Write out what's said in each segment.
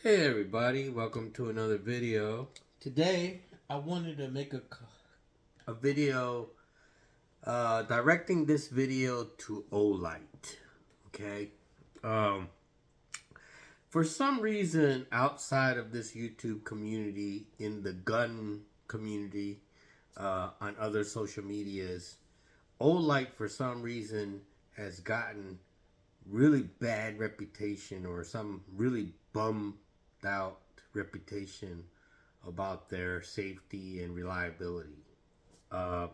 Hey everybody, welcome to another video. Today I wanted to make a video directing this video to Olight. Okay? Um, for some reason outside of this YouTube community, in the gun community, on other social medias, Olight for some reason has gotten really bad reputation or some really bummed out reputation about their safety and reliability. Uh,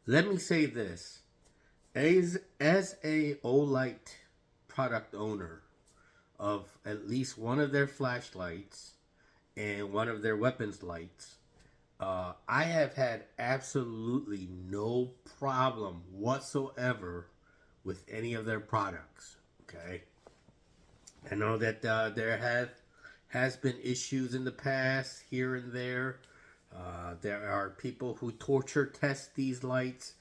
Let me say this: as a Olight product owner of at least one of their flashlights and one of their weapons lights, I have had absolutely no problem whatsoever with any of their products. Okay, I know that there has been issues in the past here and there. There are people who torture test these lights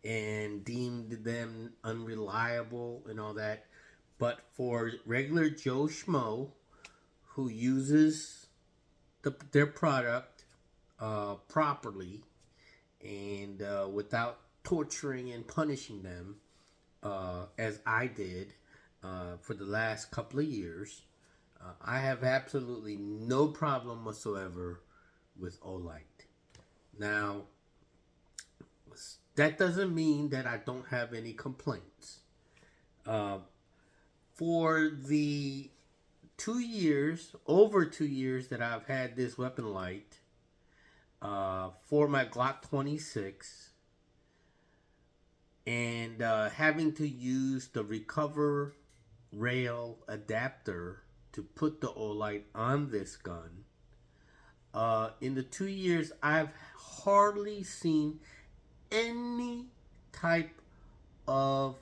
and deemed them unreliable and all that. But for regular Joe Schmo who uses their product properly and without torturing and punishing them, as I did for the last couple of years, I have absolutely no problem whatsoever with Olight. Now, that doesn't mean that I don't have any complaints. Uh, for the 2 years, over 2 years that I've had this weapon light for my Glock 26, and having to use the recover rail adapter to put the Olight on this gun, in the 2 years, I've hardly seen any type of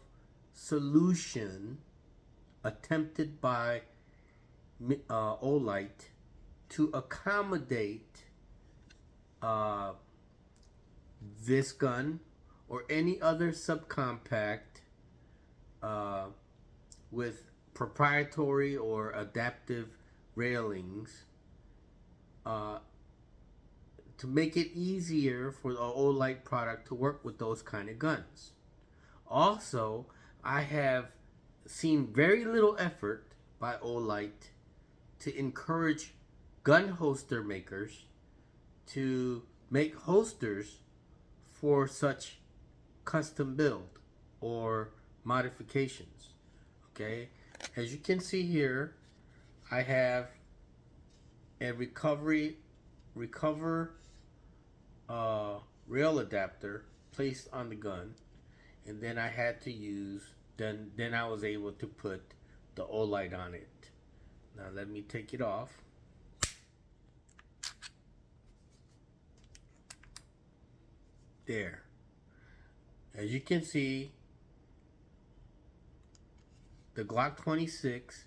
solution attempted by Olight to accommodate uh, this gun or any other subcompact with proprietary or adaptive railings uh, to make it easier for the Olight product to work with those kind of guns. Also, I have seen very little effort by Olight to encourage gun holster makers to make holsters for such custom build or modifications. Okay, as you can see here, I have a recover rail adapter placed on the gun, and then I had to use then I was able to put the Olight on it. Now let me take it off. There. As you can see, the Glock 26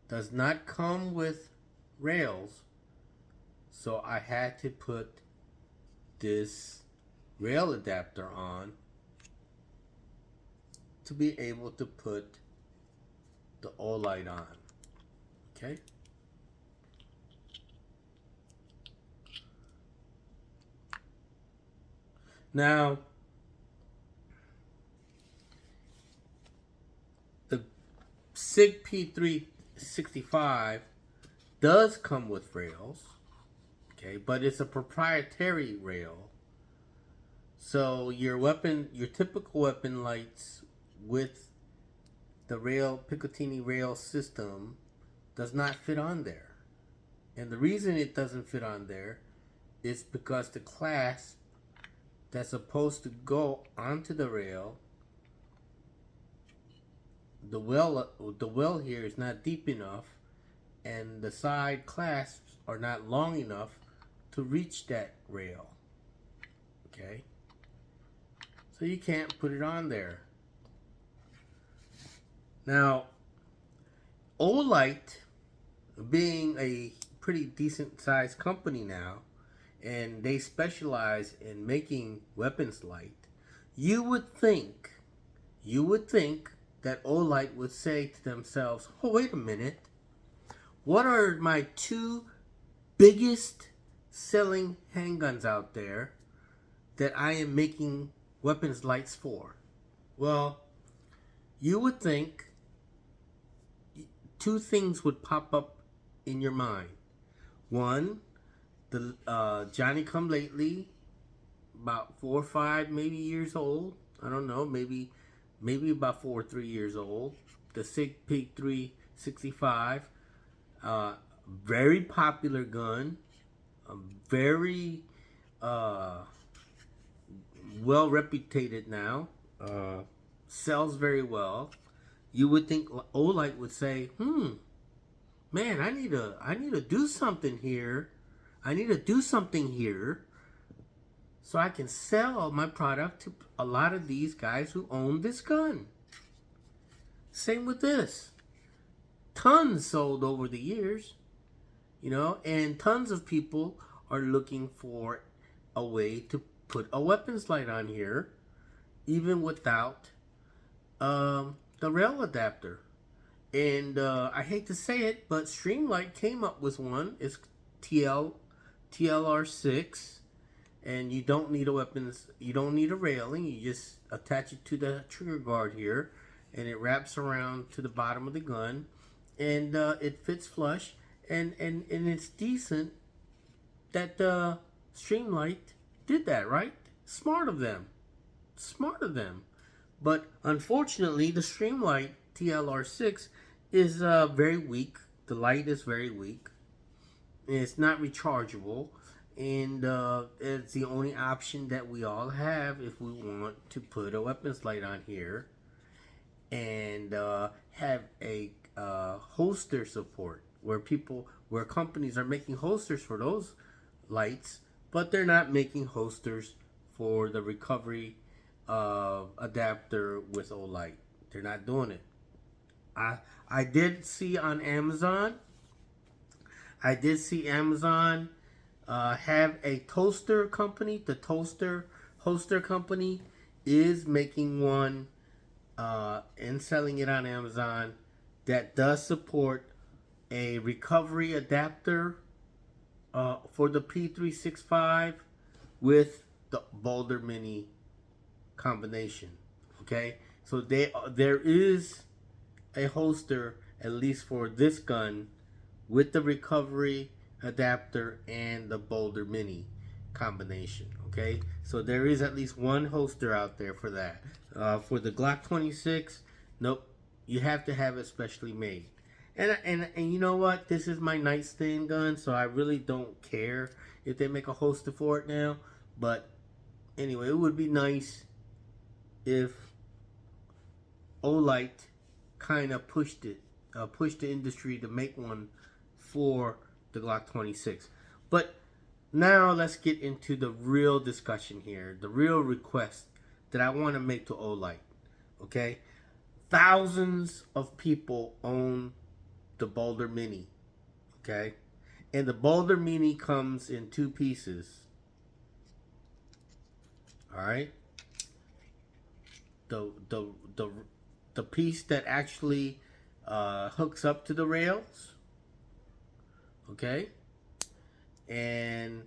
does not come with rails, so I had to put this rail adapter on to be able to put the Olight on. Okay? Now, the SIG P365 does come with rails, okay, but it's a proprietary rail. So your typical weapon lights with the Picatinny rail system does not fit on there. And the reason it doesn't fit on there is because the clasp that's supposed to go onto the rail, the well here is not deep enough, and the side clasps are not long enough to reach that rail. Okay, so you can't put it on there. Now, Olight, being a pretty decent sized company now, and they specialize in making weapons light, you would think that Olight would say to themselves, oh, wait a minute, what are my two biggest selling handguns out there that I am making weapons lights for? Well, you would think two things would pop up in your mind. One, the Johnny Come Lately, about 4 or 5 maybe years old. I don't know, maybe about 4 or 3 years old. The Sig Pig 365, very popular gun, very well reputed now, sells very well. You would think Olight would say, man, I need to do something here. I need to do something here so I can sell my product to a lot of these guys who own this gun. Same with this. Tons sold over the years, and tons of people are looking for a way to put a weapons light on here, even without the rail adapter. And I hate to say it, but Streamlight came up with one. It's TLR6, and you don't need you don't need a railing. You just attach it to the trigger guard here, and it wraps around to the bottom of the gun, and it fits flush, and it's decent that Streamlight did that, right? Smart of them. But unfortunately, the Streamlight TLR6 is very weak. The light is very weak. It's not rechargeable, and it's the only option that we all have if we want to put a weapons light on here and have a holster support where companies are making holsters for those lights, but they're not making holsters for the recovery adapter with Olight. They're not doing it. I did see on Amazon. Have a toaster company. The Holster company is making one and selling it on Amazon that does support a recovery adapter for the P365 with the Baldr Mini combination. Okay, so there is a holster, at least for this gun, with the recovery adapter and the Baldr Mini combination. Okay, so there is at least one holster out there for that. For the Glock 26, nope, you have to have it specially made. And you know what? This is my nightstand gun, so I really don't care if they make a holster for it now. But anyway, it would be nice if Olight kind of pushed the industry to make one for the Glock 26. But now let's get into the real discussion here, the real request that I want to make to Olight. Okay, thousands of people own the Baldr Mini. Okay, and the Baldr Mini comes in two pieces. All right, the piece that actually hooks up to the rails, okay, and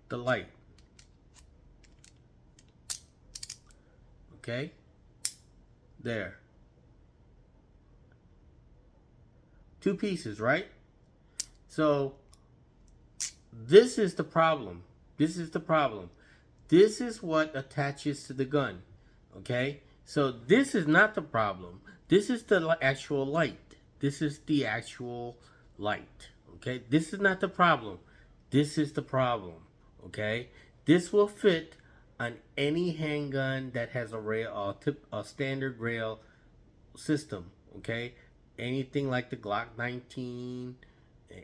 the light, okay, there, two pieces, right? So this is the problem. This is what attaches to the gun. Okay? So this is not the problem. This is the actual light. This is the actual light. Okay? This is not the problem. This is the problem. Okay? This will fit on any handgun that has a standard rail system. Okay? Anything like the Glock 19,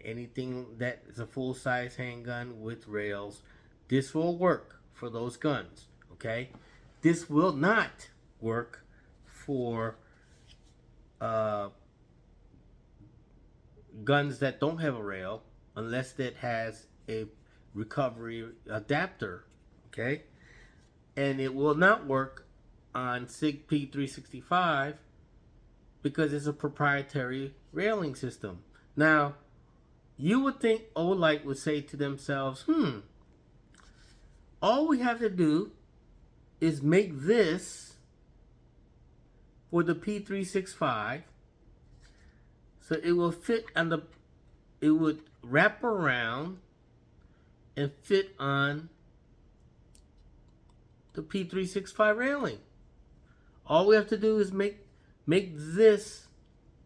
anything that is a full-size handgun with rails, this will work for those guns. Okay, this will not work for guns that don't have a rail unless it has a recovery adapter. Okay, and it will not work on Sig P365 because it's a proprietary railing system. Now, you would think Olight would say to themselves, all we have to do is make this for the P365 so it will fit on the, it would wrap around and fit on the P365 railing. All we have to do is make this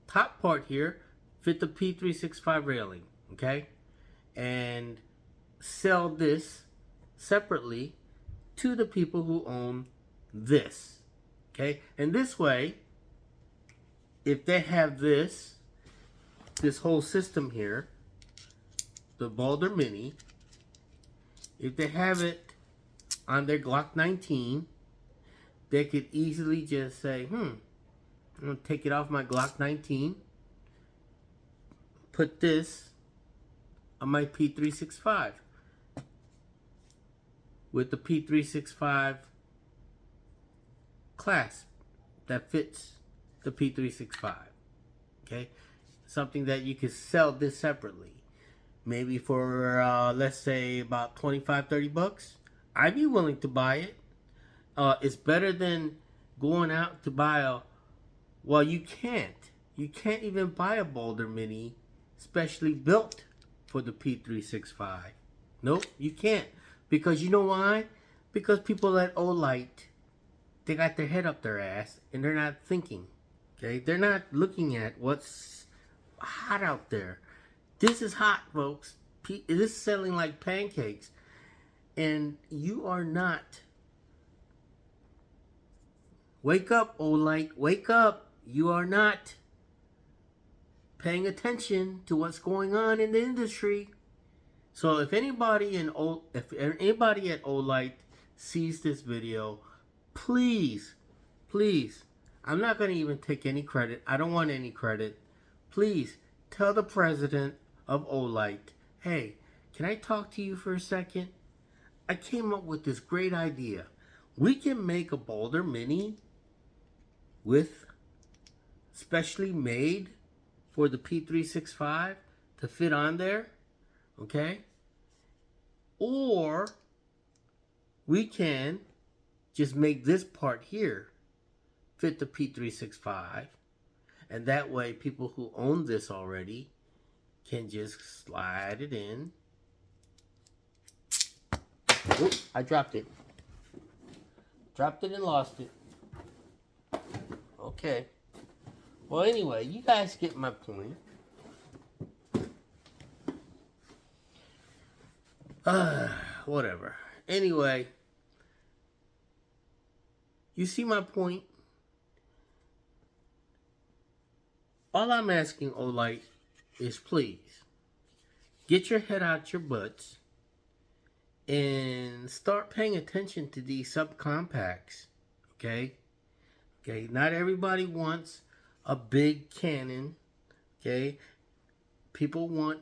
top part here fit the P365 railing, okay? And sell this separately to the people who own this, okay? And this way, if they have this whole system here, the Baldr Mini, if they have it on their Glock 19, they could easily just say, I'm going to take it off my Glock 19, put this on my P365 with the P365 clasp that fits the P365, okay? Something that you could sell this separately. Maybe for, let's say, about 25, 30 bucks. I'd be willing to buy it. It's better than going out to buy a, well, you can't. You can't even buy a Baldr Mini specially built for the P365. Nope, you can't. Because you know why? Because people at Olight, they got their head up their ass and they're not thinking. Okay? They're not looking at what's hot out there. This is hot, folks. This is selling like pancakes. And you are not. Wake up, Olight. Wake up. You are not paying attention to what's going on in the industry. So if anybody at Olight sees this video, please, I'm not going to even take any credit. I don't want any credit. Please tell the president of Olight, hey, can I talk to you for a second? I came up with this great idea. We can make a Baldr Mini with specially made for the P365 to fit on there, okay? Or we can just make this part here fit the P365, and that way people who own this already can just slide it in. Oops, I dropped it. Dropped it and lost it. Okay. Well, anyway, you guys get my point. Whatever. Anyway, you see my point? All I'm asking, Olight, is please get your head out your butts and start paying attention to these subcompacts, okay? Okay, not everybody wants a big cannon, okay? People want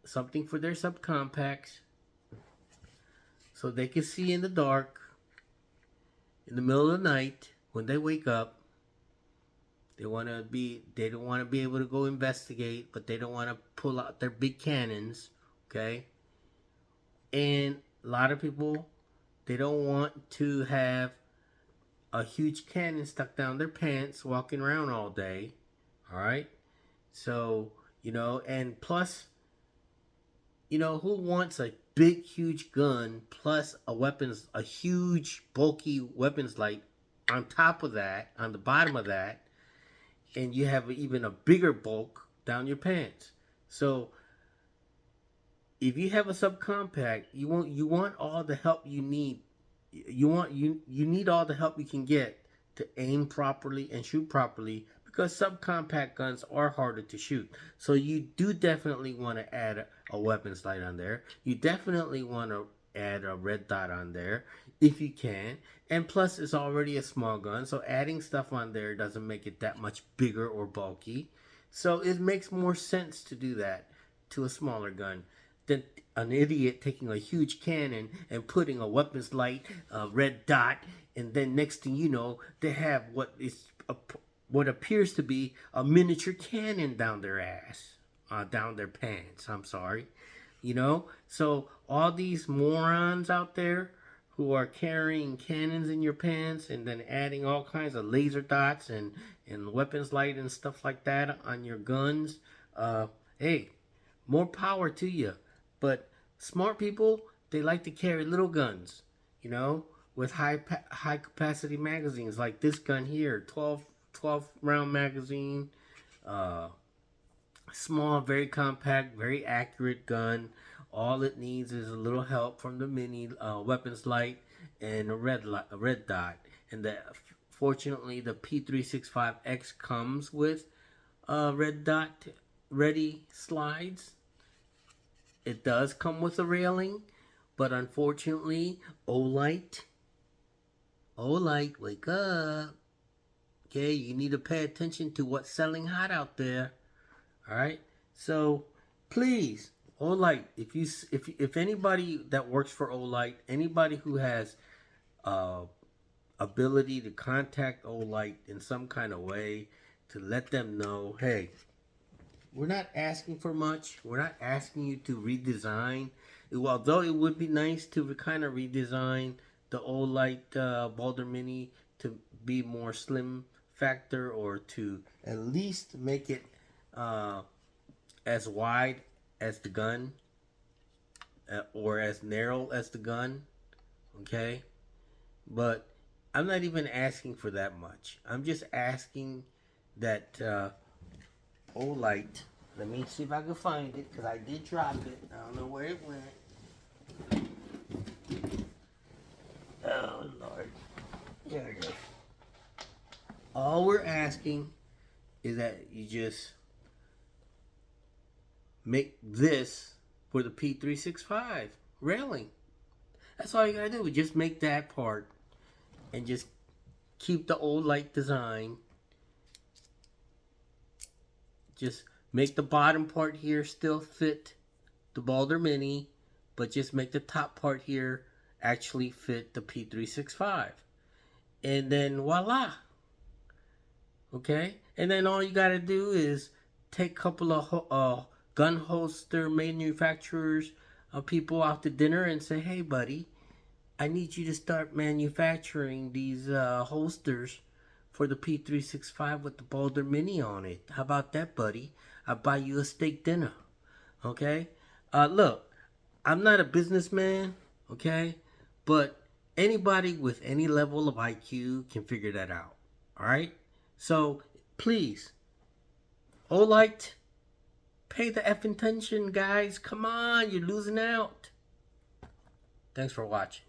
something for their subcompacts so they can see in the dark, in the middle of the night, when they wake up. They don't want to be able to go investigate, but they don't want to pull out their big cannons, okay? And a lot of people, they don't want to have a huge cannon stuck down their pants walking around all day, all right? So, you know, and plus, you know, who wants a big, huge gun plus a huge, bulky weapons light on top of that, on the bottom of that, and you have even a bigger bulk down your pants. So if you have a subcompact, you want all the help you need. You need all the help you can get to aim properly and shoot properly, because subcompact guns are harder to shoot. So you do definitely want to add a weapons light on there. You definitely want to add a red dot on there if you can. And plus, it's already a small gun, so adding stuff on there doesn't make it that much bigger or bulky. So it makes more sense to do that to a smaller gun than an idiot taking a huge cannon and putting a weapons light, a red dot, and then next thing you know, they have what is what appears to be a miniature cannon down their ass, down their pants. I'm sorry. You know, so all these morons out there who are carrying cannons in your pants and then adding all kinds of laser dots and weapons light and stuff like that on your guns, hey, more power to you. But smart people, they like to carry little guns, you know, with high capacity magazines like this gun here, 12 round magazine, small, very compact, very accurate gun. All it needs is a little help from the mini weapons light and a red dot. And fortunately, the P365X comes with red dot ready slides. It does come with a railing, but unfortunately, Olight, wake up. Okay, you need to pay attention to what's selling hot out there. All right, so please, Olight, if anybody that works for Olight, anybody who has ability to contact Olight in some kind of way to let them know, hey, we're not asking for much. We're not asking you to redesign. Although it would be nice to kind of redesign the Olight Baldr Mini to be more slim factor, or to at least make it as wide as the gun, or as narrow as the gun. Okay, but I'm not even asking for that much. I'm just asking that Olight, let me see if I can find it, because I did drop it. I don't know where it went. Oh Lord, there it is. All we're asking is that you just make this for the P365 railing. That's all you gotta do. Just make that part and just keep the Olight design. Just make the bottom part here still fit the Baldr Mini, but just make the top part here actually fit the P365. And then voila. Okay? And then all you gotta do is take a couple of gun holster manufacturers, people out to dinner and say, hey buddy, I need you to start manufacturing these holsters for the P365 with the Baldr Mini on it. How about that, buddy? I'll buy you a steak dinner. Okay? Look, I'm not a businessman, okay? But anybody with any level of IQ can figure that out. Alright? So, please, Olight, pay the effing attention, guys. Come on, you're losing out. Thanks for watching.